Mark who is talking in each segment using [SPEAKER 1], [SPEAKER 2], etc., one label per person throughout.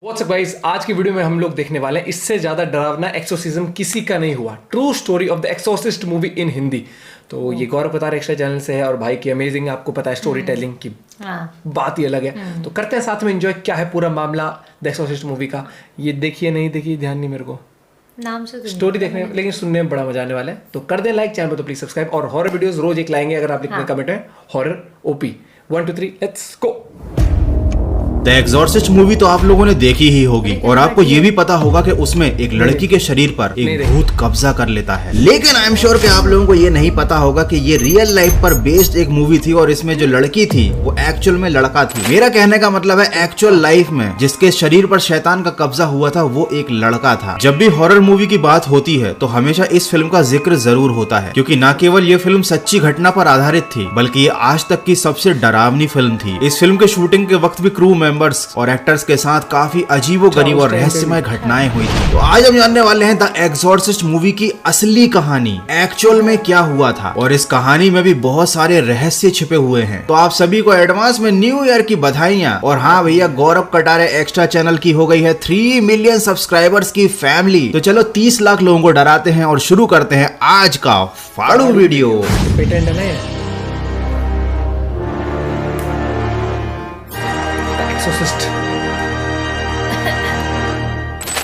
[SPEAKER 1] WhatsApp guys, आज की video में हम लोग देखने वाले हैं इससे ज्यादा डरावना एक्सोर्सिज्म किसी का नहीं हुआ। True story of the exorcist movie in Hindi. तो ये गौरव कतार एक्स्ट्रा चैनल से है और भाई की अमेजिंग, आपको पता है स्टोरी टेलिंग की बात ही अलग है। तो करते हैं साथ में एंजॉय क्या है पूरा मामला द एक्सोर्सिस्ट मूवी का। ये देखिए नहीं देखिए ध्यान नहीं मेरे को,
[SPEAKER 2] नाम से
[SPEAKER 1] स्टोरी देखने में, लेकिन सुनने में बड़ा मजा आने वाला है। तो कर दें लाइक, चैनल पर तो प्लीज सब्सक्राइब, और हॉरर वीडियोस रोज एक लाएंगे अगर आप लिखने कमेंट है horror OP 1 2 3 let's go.
[SPEAKER 3] The exorcist movie तो आप लोगों ने देखी ही होगी और आपको ये भी पता होगा कि उसमें एक लड़की के शरीर पर एक भूत कब्जा कर लेता है। लेकिन आई एम श्योर कि आप लोगों को ये नहीं पता होगा कि ये रियल लाइफ पर बेस्ड एक मूवी थी और इसमें जो लड़की थी वो एक्चुअल में लड़का थी। मेरा कहने का मतलब है एक्चुअल लाइफ में जिसके शरीर पर शैतान का कब्जा हुआ था वो एक लड़का था। जब भी हॉरर मूवी की बात होती है तो हमेशा इस फिल्म का जिक्र जरूर होता है, क्योंकि न केवल ये फिल्म सच्ची घटना पर आधारित थी बल्कि ये आज तक की सबसे डरावनी फिल्म थी। इस फिल्म के शूटिंग के वक्त भी क्रू मेंबर्स और एक्टर्स के साथ काफी अजीबोगरीब और रहस्यमय घटनाएं हुई थी। तो आज हम जानने वाले हैं द एक्सॉर्सिस्ट मूवी की असली कहानी, एक्चुअल में क्या हुआ था, और इस कहानी में भी बहुत सारे रहस्य छिपे हुए हैं। तो आप सभी को एडवांस में न्यू ईयर की बधाइयां। और हाँ भैया, गौरव कटारे एक्स्ट्रा चैनल की हो गई है 3 मिलियन सब्सक्राइबर्स की फैमिली। तो चलो 30 लाख लोगों को डराते हैं और शुरू करते हैं आज का फाड़ू वीडियो।
[SPEAKER 1] पेटेंट है एक्सोर्सिस्ट।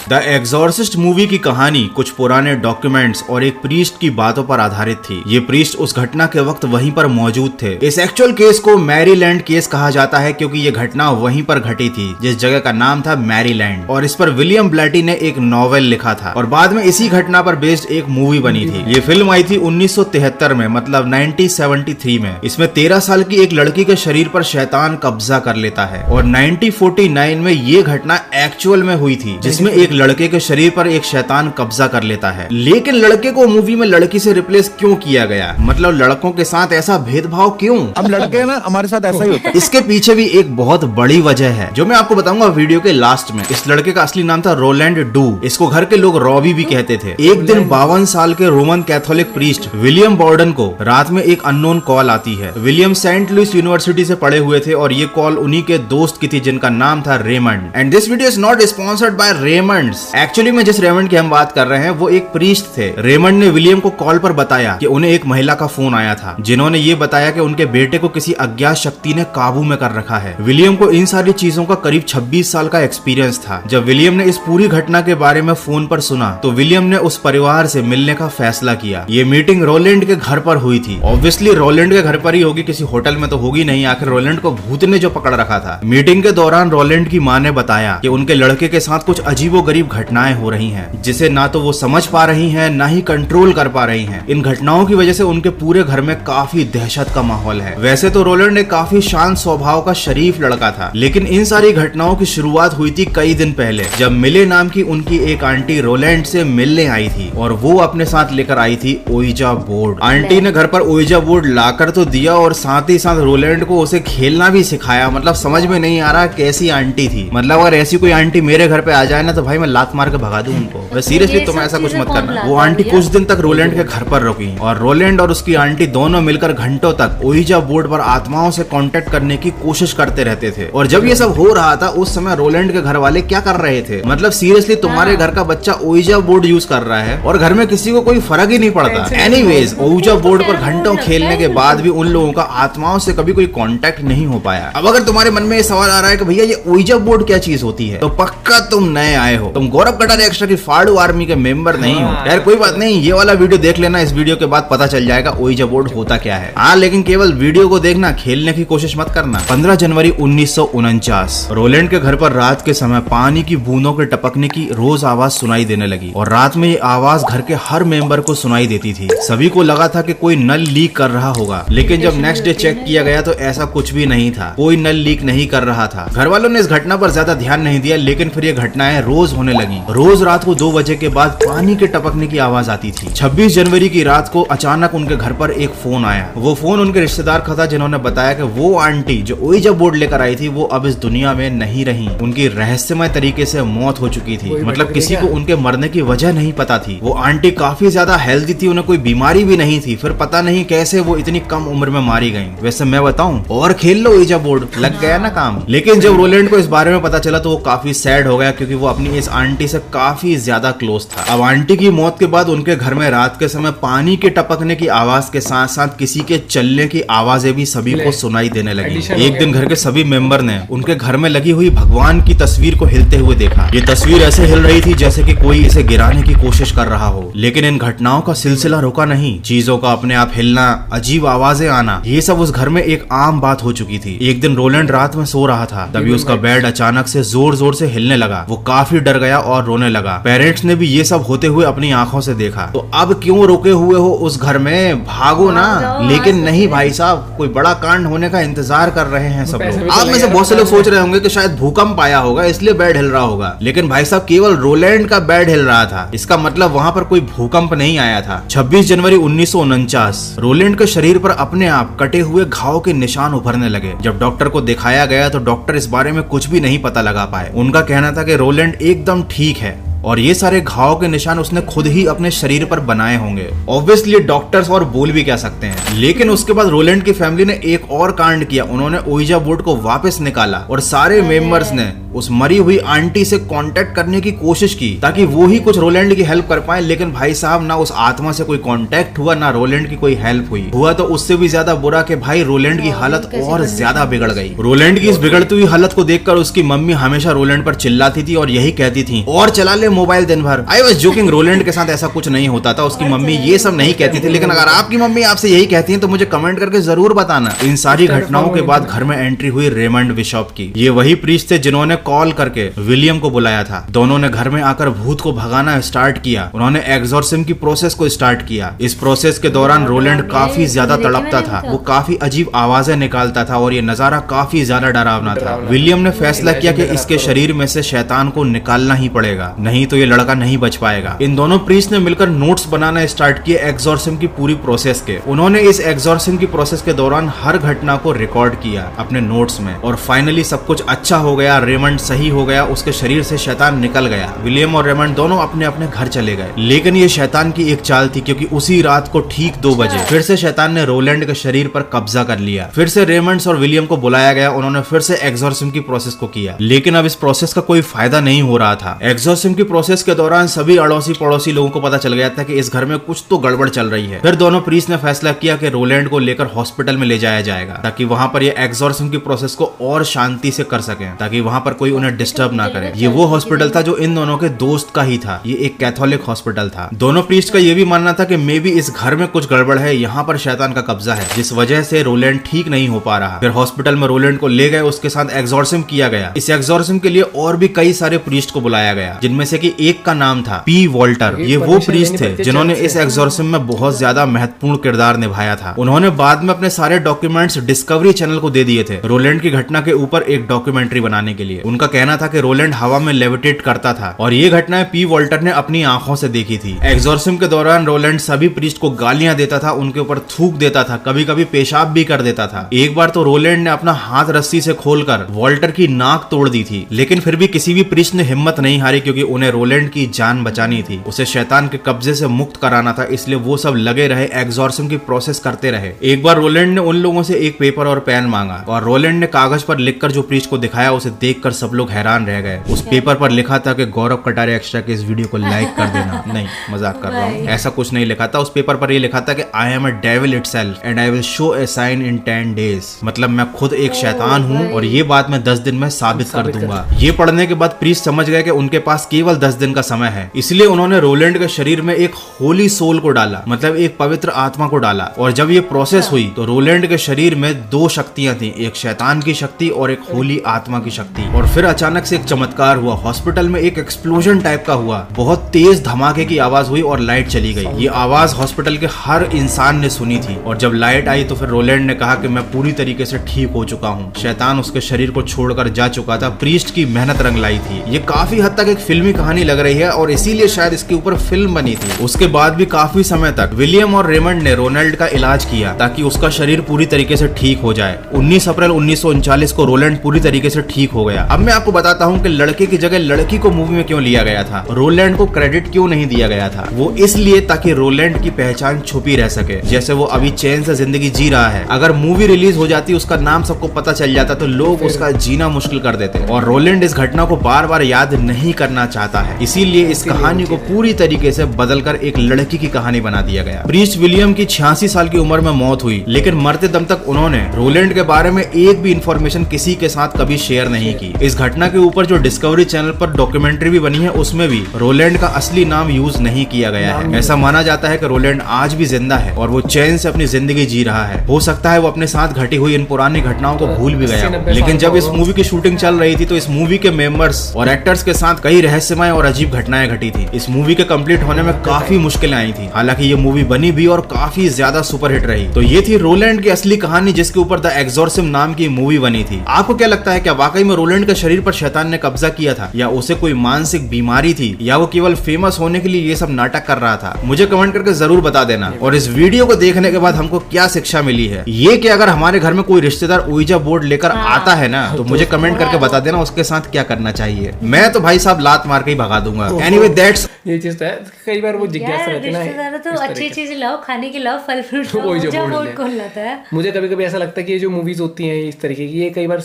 [SPEAKER 3] द एक्सॉर्सिस्ट मूवी की कहानी कुछ पुराने डॉक्यूमेंट्स और एक प्रीस्ट की बातों पर आधारित थी। ये प्रीस्ट उस घटना के वक्त वहीं पर मौजूद थे। इस एक्चुअल केस को मैरीलैंड केस कहा जाता है क्योंकि ये घटना वहीं पर घटी थी जिस जगह का नाम था मैरीलैंड, और इस पर विलियम ब्लैटी ने एक नॉवेल लिखा था और बाद में इसी घटना पर बेस्ड एक मूवी बनी थी। ये फिल्म आई थी 1973 में, मतलब 1973 में। इसमें 13 साल की एक लड़की के शरीर पर शैतान कब्जा कर लेता है और 1949 में ये घटना एक्चुअल में हुई थी जिसमें एक लड़के के शरीर पर एक शैतान कब्जा कर लेता है। लेकिन लड़के को मूवी में लड़की से रिप्लेस क्यों किया गया, मतलब लड़कों के साथ ऐसा भेदभाव क्यों?
[SPEAKER 4] हम लड़के हैं ना, हमारे साथ ऐसा ही होता है।
[SPEAKER 3] इसके पीछे भी एक बहुत बड़ी वजह है जो मैं आपको बताऊंगा वीडियो के लास्ट में। इस लड़के का असली नाम था रोलैंड डू। इसको घर के लोग रॉबी भी कहते थे। एक दिन 52 साल के रोमन कैथोलिक प्रीस्ट विलियम बॉर्डन को रात में एक अननोन कॉल आती है। विलियम सेंट लुइस यूनिवर्सिटी से पढ़े हुए थे और ये कॉल उन्हीं के दोस्त की थी जिनका नाम था Raymond. And this video is not sponsored by Raymond. Actually में जिस रेमंड की हम बात कर रहे हैं वो एक प्रीस्ट थे। रेमंड ने विलियम को कॉल पर बताया कि उन्हें एक महिला का फोन आया था जिन्होंने ये बताया कि उनके बेटे को किसी अज्ञात शक्ति ने काबू में कर रखा है। विलियम को इन सारी चीजों का करीब 26 साल का एक्सपीरियंस था। जब विलियम ने इस पूरी घटना के बारे में फोन पर सुना तो विलियम ने उस परिवार से मिलने का फैसला किया। ये मीटिंग रोलैंड के घर पर हुई थी। ऑब्वियसली रोलैंड के घर पर ही होगी, किसी होटल में तो होगी नहीं, आखिर रोलैंड को भूत ने जो पकड़ रखा था। मीटिंग के दौरान रोलैंड की मां ने बताया कि उनके लड़के के साथ कुछ अजीबोगरीब घटनाएं हो रही हैं जिसे ना तो वो समझ पा रही हैं ना ही कंट्रोल कर पा रही हैं। इन घटनाओं की वजह से उनके पूरे घर में काफी दहशत का माहौल है। वैसे तो रोलैंड एक काफी शांत स्वभाव का शरीफ लड़का था, लेकिन इन सारी घटनाओं की शुरुआत हुई थी कई दिन पहले जब मिले नाम की उनकी एक आंटी रोलैंड से मिलने आई थी और वो अपने साथ लेकर आई थी ओइजा बोर्ड। आंटी ने घर पर ओइजा बोर्ड लाकर तो दिया और साथ ही साथ रोलैंड को उसे खेलना भी सिखाया। मतलब समझ में नहीं आ रहा कैसी आंटी थी। मतलब अगर ऐसी कोई आंटी मेरे घर पे आ जाए ना तो भाई मैं लात मार के भगा दूं उनको। सीरियसली तुम ऐसा कुछ मत करना। वो आंटी कुछ दिन तक रोलैंड के घर पर रुकी और रोलैंड और उसकी आंटी दोनों मिलकर घंटों तक ओइजा बोर्ड पर आत्माओं से कांटेक्ट करने की कोशिश करते रहते थे। और जब ये सब हो रहा था उस समय रोलैंड के घर वाले क्या कर रहे थे, मतलब सीरियसली तुम्हारे घर का बच्चा ओइजा बोर्ड यूज कर रहा है और घर में किसी को कोई फर्क ही नहीं पड़ता। एनीवेज, ओइजा बोर्ड पर घंटों खेलने के बाद भी उन लोगों का आत्माओं से कभी कोई कांटेक्ट नहीं हो पाया। अब अगर तुम्हारे मन में ये सवाल आ रहा है कि भैया ये ओइजा बोर्ड क्या चीज होती है, तो पक्का तुम नए आए हो, तुम गौरव कटारे एक्स्ट्रा की फाड़ू आर्मी के मेंबर नहीं हो। यार कोई बात नहीं, ये वाला वीडियो देख लेना, इस वीडियो के बाद पता चल जाएगा ओइजा बोर्ड होता क्या है। हाँ, लेकिन केवल वीडियो को देखना, खेलने की कोशिश मत करना। 15 जनवरी 1949 रोलैंड के घर पर रात के समय पानी की बूंदों के टपकने की रोज आवाज सुनाई देने लगी और रात में ये आवाज घर के हर मेंबर को सुनाई देती थी। सभी को लगा था कि कोई नल लीक कर रहा होगा, लेकिन जब नेक्स्ट डे चेक किया गया तो ऐसा कुछ भी नहीं था। कोई नल लीक नहीं कर रहा था। घर वालों ने इस घटना पर ज्यादा ध्यान नहीं दिया, लेकिन फिर ये घटनाएं रोज होने लगी। रोज रात को 2 बजे के बाद पानी के टपकने की आवाज आती थी। 26 जनवरी की रात को अचानक उनके घर पर एक फोन आया। वो फोन उनके रिश्तेदार का था, जिन्होंने बताया कि वो आंटी जो ओइजा बोर्ड लेकर आई थी वो अब इस दुनिया में नहीं रही। उनकी रहस्यमय तरीके से मौत हो चुकी थी। मतलब किसी को उनके मरने की वजह नहीं पता थी। वो आंटी काफी ज्यादा हेल्दी थी, उन्हें कोई बीमारी भी नहीं थी। फिर पता नहीं कैसे वो इतनी कम उम्र में मारी गई। वैसे मैं बताऊं, और खेल लो ओइजा बोर्ड, लग गया ना काम। लेकिन जब रोलैंड को इस बारे में पता चला तो वो काफी सैड हो गया, क्योंकि वो अपनी इस आंटी से काफी ज्यादा क्लोज था। अब आंटी की मौत के बाद उनके घर में रात के समय पानी के टपकने की आवाज के साथ साथ किसी के चलने की आवाजें भी सभी को सुनाई देने लगी। एक दिन घर के सभी मेंबर ने उनके घर में लगी हुई भगवान की तस्वीर को हिलते हुए देखा। ये तस्वीर ऐसे हिल रही थी जैसे कि कोई इसे गिराने की कोशिश कर रहा हो। लेकिन इन घटनाओं का सिलसिला रुका नहीं। चीजों का अपने आप हिलना, अजीब आवाजें आना, ये सब उस घर में एक आम बात हो चुकी थी। एक दिन रोलैंड रात में सो रहा था, तभी उसका बेड अचानक से जोर जोर से हिलने लगा। वो काफी डर गया और रोने लगा। पेरेंट्स ने भी ये सब होते हुए अपनी आंखों से देखा। तो अब क्यों रुके हुए हो उस घर में, भागो ना। लेकिन नहीं भाई साहब, कोई बड़ा कांड होने का इंतजार कर रहे हैं सब लोग। आप में से बहुत से लोग सोच रहे होंगे कि शायद भूकंप आया होगा इसलिए बेड हिल रहा होगा, लेकिन भाई साहब केवल रोलैंड का बेड हिल रहा था। इसका मतलब वहाँ पर कोई भूकंप नहीं आया था। 26 जनवरी 1949 रोलैंड के शरीर पर अपने आप कटे हुए घाव के निशान उभरने लगे। जब डॉक्टर को दिखाया गया तो डॉक्टर इस बारे में कुछ भी नहीं पता लगा पाए। उनका कहना था कि रोलैंड एकदम ठीक है और ये सारे घाव के निशान उसने खुद ही अपने शरीर पर बनाए होंगे। ऑब्वियसली डॉक्टर्स और बोल भी क्या सकते हैं। लेकिन उसके बाद रोलैंड की फैमिली ने एक और कांड किया। उन्होंने ओइजा बोर्ड को वापस निकाला और सारे मेंबर्स ने उस मरी हुई आंटी से कांटेक्ट करने की कोशिश की ताकि वो ही कुछ रोलैंड की हेल्प कर पाए। लेकिन भाई साहब, ना उस आत्मा से कोई कांटेक्ट हुआ, ना रोलैंड की कोई हेल्प हुई। हुआ तो उससे भी ज्यादा बुरा कि भाई रोलैंड की हालत और ज्यादा बिगड़ गई। रोलैंड की इस बिगड़ती हुई हालत को देखकर उसकी मम्मी हमेशा रोलैंड पर चिल्लाती थी और यही कहती थी, और चला ले मोबाइल दिन भर। आई वाज जोकिंग, रोलैंड के साथ ऐसा कुछ नहीं होता था। उसकी मम्मी ये सब नहीं कहती थी। लेकिन अगर आपकी मम्मी आपसे यही कहती है तो मुझे कमेंट करके जरूर बताना। इन सारी घटनाओं के बाद घर में एंट्री हुई रेमंड बिशॉप की। ये वही प्रीस्ट थे जिन्होंने कॉल करके विलियम को बुलाया था। दोनों ने घर में आकर भूत को भगाना स्टार्ट किया। उन्होंने एक्सॉर्सिज्म की प्रोसेस को स्टार्ट किया। इस प्रोसेस के दौरान रोलैंड काफी ज्यादा तड़पता था। वो काफी अजीब आवाजें निकालता था और ये नजारा काफी ज्यादा डरावना था। विलियम ने फैसला किया कि इसके शरीर में से शैतान को निकालना ही पड़ेगा, नहीं तो ये लड़का नहीं बच पाएगा। इन दोनों प्रीस्ट ने मिलकर नोट्स बनाना स्टार्ट किए एक्सॉर्सिज्म की पूरी प्रोसेस के। उन्होंने इस एक्सॉर्सिज्म की प्रोसेस के दौरान हर घटना को रिकॉर्ड किया अपने नोट्स में और फाइनली सब कुछ अच्छा हो गया। रेमंड सही हो गया, उसके शरीर से शैतान निकल गया। विलियम और रेमंड दोनों अपने अपने घर चले गए। लेकिन ये शैतान की एक चाल थी, क्योंकि उसी रात को ठीक 2 बजे फिर से शैतान ने रोलैंड के शरीर पर कब्जा कर लिया। फिर से रेमंड्स और विलियम को बुलाया गया। उन्होंने फिर से एक्सॉर्सिज्म की प्रोसेस को किया। लेकिन अब इस प्रोसेस का कोई फायदा नहीं हो रहा था। एक्सॉर्सिज्म की प्रोसेस के दौरान सभी अड़ोसी पड़ोसी लोगों को पता चल गया था कि इस घर में कुछ तो गड़बड़ चल रही है। फिर दोनों प्रीस्ट ने फैसला किया कि रोलैंड को लेकर हॉस्पिटल में ले जाया जाएगा, ताकि वहां पर ये एक्सॉर्सिज्म की प्रोसेस को और शांति से कर सकें, ताकि वहां पर कोई उन्हें डिस्टर्ब ना करे। ये वो हॉस्पिटल था जो इन दोनों के दोस्त का ही था। ये एक कैथोलिक हॉस्पिटल था। दोनों प्रीस्ट का ये भी मानना था कि मे बी इस घर में कुछ गड़बड़ है, यहाँ पर शैतान का कब्जा है, जिस वजह से रोलैंड ठीक नहीं हो पा रहा। फिर हॉस्पिटल में रोलैंड को ले गए, उसके साथ एक्सॉर्सिज्म किया गया। इस एक्सॉर्सिज्म के लिए और भी कई सारे प्रीस्ट को बुलाया गया, जिनमें से कि एक का नाम था पी वॉल्टर। ये वो प्रीस्ट थे जिन्होंने इस एक्सॉर्सिज्म में बहुत ज्यादा महत्वपूर्ण किरदार निभाया था। उन्होंने बाद में अपने सारे डॉक्यूमेंट्स डिस्कवरी चैनल को दे दिए थे रोलैंड की घटना के ऊपर एक डॉक्यूमेंट्री बनाने के लिए। उनका कहना था कि रोलैंड हवा में लेविटेट करता था और ये घटनाएं पी वॉल्टर ने अपनी आंखों से देखी थी। एक्सॉर्सिज्म के दौरान रोलैंड सभी प्रीस्ट को गालियां देता था, उनके ऊपर थूक देता था, कभी कभी पेशाब भी कर देता था। एक बार तो रोलैंड ने अपना हाथ रस्सी से खोलकर वॉल्टर की नाक तोड़ दी थी। लेकिन फिर भी किसी भी प्रीस्ट ने हिम्मत नहीं हारी, क्योंकि उन्हें रोलैंड की जान बचानी थी, उसे शैतान के कब्जे से मुक्त कराना था। इसलिए वो सब लगे रहे, एक्सॉर्सिज्म की प्रोसेस करते रहे। एक बार रोलैंड ने उन लोगों से एक पेपर और पेन मांगा और रोलैंड ने कागज पर लिखकर जो प्रीस्ट को दिखाया, उसे देखकर सब लोग हैरान रह गए। उस पेपर पर लिखा था कि गौरव कटारिया एक्स्ट्रा के इस वीडियो को लाइक कर देना। नहीं, मजाक कर रहा हूँ, ऐसा कुछ नहीं लिखा था। उस पेपर पर ये लिखा था कि I am a devil itself and I will show a sign in 10 days। मतलब मैं खुद एक शैतान हूँ और ये बात मैं 10 दिन में साबित कर दूंगा। ये पढ़ने के बाद प्रीस्ट समझ गए कि उनके पास केवल 10 दिन का समय है। इसलिए उन्होंने रोलैंड के शरीर में एक होली सोल को डाला, मतलब एक पवित्र आत्मा को डाला। और जब ये प्रोसेस हुई तो रोलैंड के शरीर में 2 शक्तियां थी, एक शैतान की शक्ति और एक होली आत्मा की शक्ति। और और फिर अचानक से एक चमत्कार हुआ, हॉस्पिटल में एक एक्सप्लोजन टाइप का हुआ, बहुत तेज धमाके की आवाज हुई और लाइट चली गई। ये आवाज हॉस्पिटल के हर इंसान ने सुनी थी और जब लाइट आई तो फिर रोलैंड ने कहा कि मैं पूरी तरीके से ठीक हो चुका हूँ। शैतान उसके शरीर को छोड़कर जा चुका था, प्रीस्ट की मेहनत रंग लाई थी। ये काफी हद तक एक फिल्मी कहानी लग रही है और इसीलिए शायद इसके ऊपर फिल्म बनी थी। उसके बाद भी काफी समय तक विलियम और रेमंड ने रोनाल्ड का इलाज किया ताकि उसका शरीर पूरी तरीके से ठीक हो जाए। 19 अप्रैल 1939 को रोलैंड पूरी तरीके से ठीक हो गया। अब मैं आपको बताता हूँ कि लड़के की जगह लड़की को मूवी में क्यों लिया गया था, रोलैंड को क्रेडिट क्यों नहीं दिया गया था। वो इसलिए ताकि रोलैंड की पहचान छुपी रह सके। जैसे वो अभी चैन से जिंदगी जी रहा है, अगर मूवी रिलीज हो जाती, उसका नाम सबको पता चल जाता तो लोग उसका जीना मुश्किल कर देते। और रोलैंड इस घटना को बार बार याद नहीं करना चाहता है, इसीलिए इस कहानी को पूरी तरीके से बदलकर एक लड़की की कहानी बना दिया गया। प्रीस्ट विलियम की 86 साल की उम्र में मौत हुई, लेकिन मरते दम तक उन्होंने रोलैंड के बारे में एक भी इंफॉर्मेशन किसी के साथ कभी शेयर नहीं की। इस घटना के ऊपर जो डिस्कवरी चैनल पर डॉक्यूमेंट्री भी बनी है, उसमें भी रोलैंड का असली नाम यूज नहीं किया गया है। ऐसा माना जाता है कि रोलैंड आज भी जिंदा है और वो चैन से अपनी जिंदगी जी रहा है। हो सकता है वो अपने साथ घटी हुई इन पुरानी घटनाओं को भूल भी गया हो। लेकिन जब इस मूवी की शूटिंग चल रही थी तो इस मूवी के मेंबर्स और एक्टर्स के साथ कई रहस्यमय और अजीब घटनाएं घटी थी। इस मूवी के कंप्लीट होने में काफी मुश्किलें आई थी, हालांकि ये मूवी बनी भी और काफी ज्यादा सुपरहिट रही। तो ये थी रोलैंड की असली कहानी, जिसके ऊपर द एक्सॉर्सिज्म नाम की मूवी बनी थी। आपको क्या लगता है, क्या वाकई में रोलैंड के शरीर पर शैतान ने कब्जा किया था, या उसे कोई मानसिक बीमारी थी, या वो केवल फेमस होने के लिए ये सब नाटक कर रहा था? मुझे कमेंट करके जरूर बता देना। और इस वीडियो को देखने के बाद हमको क्या शिक्षा मिली है, ये कि अगर हमारे घर में कोई रिश्तेदार ओइजा बोर्ड लेकर आता है ना, तो मुझे कमेंट करके बता देना उसके साथ क्या करना चाहिए। मैं तो भाई साहब लात मार के ही भगा दूंगा। एनीवे दैट्स
[SPEAKER 1] ये चीज तो है, कई बार वो जिज्ञासा रहती है ना,
[SPEAKER 2] रिश्तेदार तो अच्छी चीजें लाओ, खाने की लाओ, फल फ्रूट लाओ,
[SPEAKER 1] ओइजा
[SPEAKER 2] जो
[SPEAKER 1] बोर्ड
[SPEAKER 2] बोर्ड
[SPEAKER 1] ले।
[SPEAKER 2] कौन लाता है।
[SPEAKER 1] मुझे कभी कभी ऐसा लगता है कि ये जो मूवीज होती हैं इस तरीके की, ये कई बार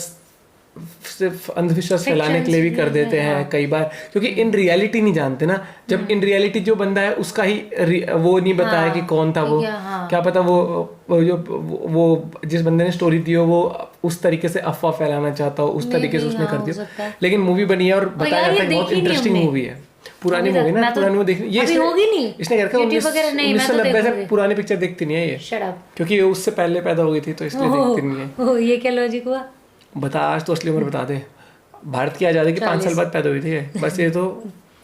[SPEAKER 1] सिर्फ अंधविश्वास फैलाने के लिए भी कर देते हैं कई बार, क्योंकि इन रियलिटी नहीं जानते ना। जब इन रियलिटी जो बंदा है उसका ही वो नहीं बताया कि कौन था वो, क्या पता वो जिस बंदे ने स्टोरी दी हो वो उस तरीके से अफवाह फैलाना चाहता हो, उस तरीके से उसने कर दिया। लेकिन मूवी बनी है और बताया जाता है बहुत इंटरेस्टिंग मूवी है। पुरानी मूवी ना, पुरानी मूवी देखनी ये
[SPEAKER 2] होगी नहीं,
[SPEAKER 1] इसने क्या रखा 1990 से पुरानी पिक्चर देखती नहीं है ये, क्योंकि ये उससे पहले पैदा हो गई थी तो इसलिए देखती नहीं है।
[SPEAKER 2] ये क्या लॉजिक हुआ?
[SPEAKER 1] बता, आज तो असली उम्र बता दे। भारत की आज़ादी के 5 साल बाद पैदा हुई थी ये। बस ये तो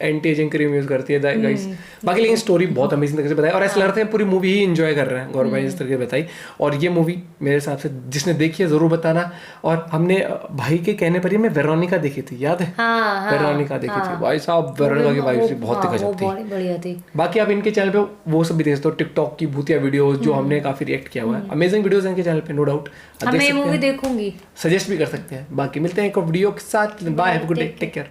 [SPEAKER 1] एंटी एजिंग क्रीम यूज करती है गाइस। बाकी लेकिन स्टोरी बहुत अमेजिंग तरीके से बताई और ऐसा लग रहा है पूरी मूवी ही एंजॉय कर रहे हैं गौरव भाई इस तरीके से बताई। और ये मूवी मेरे हिसाब से जिसने देखी है जरूर बताना। और हमने भाई के कहने पर ही मैं वेरोनिका देखी थी, याद है? वेरोनिका देखी थी भाई साहब, वेरोनिका की वाइफ बहुत गजब थी। बाकी आप इनके चैनल पे वो सब भी देख सकते हो, टिकटॉक की भूतिया वीडियोस जो हमने काफी रिएक्ट किया हुआ है, अमेजिंग वीडियोस इनके चैनल पे, नो डाउट।
[SPEAKER 2] मैं मूवी देखूंगी,
[SPEAKER 1] सजेस्ट भी कर सकते हैं। बाकी मिलते हैं एक वीडियो के साथ, bye, have a good day, take care.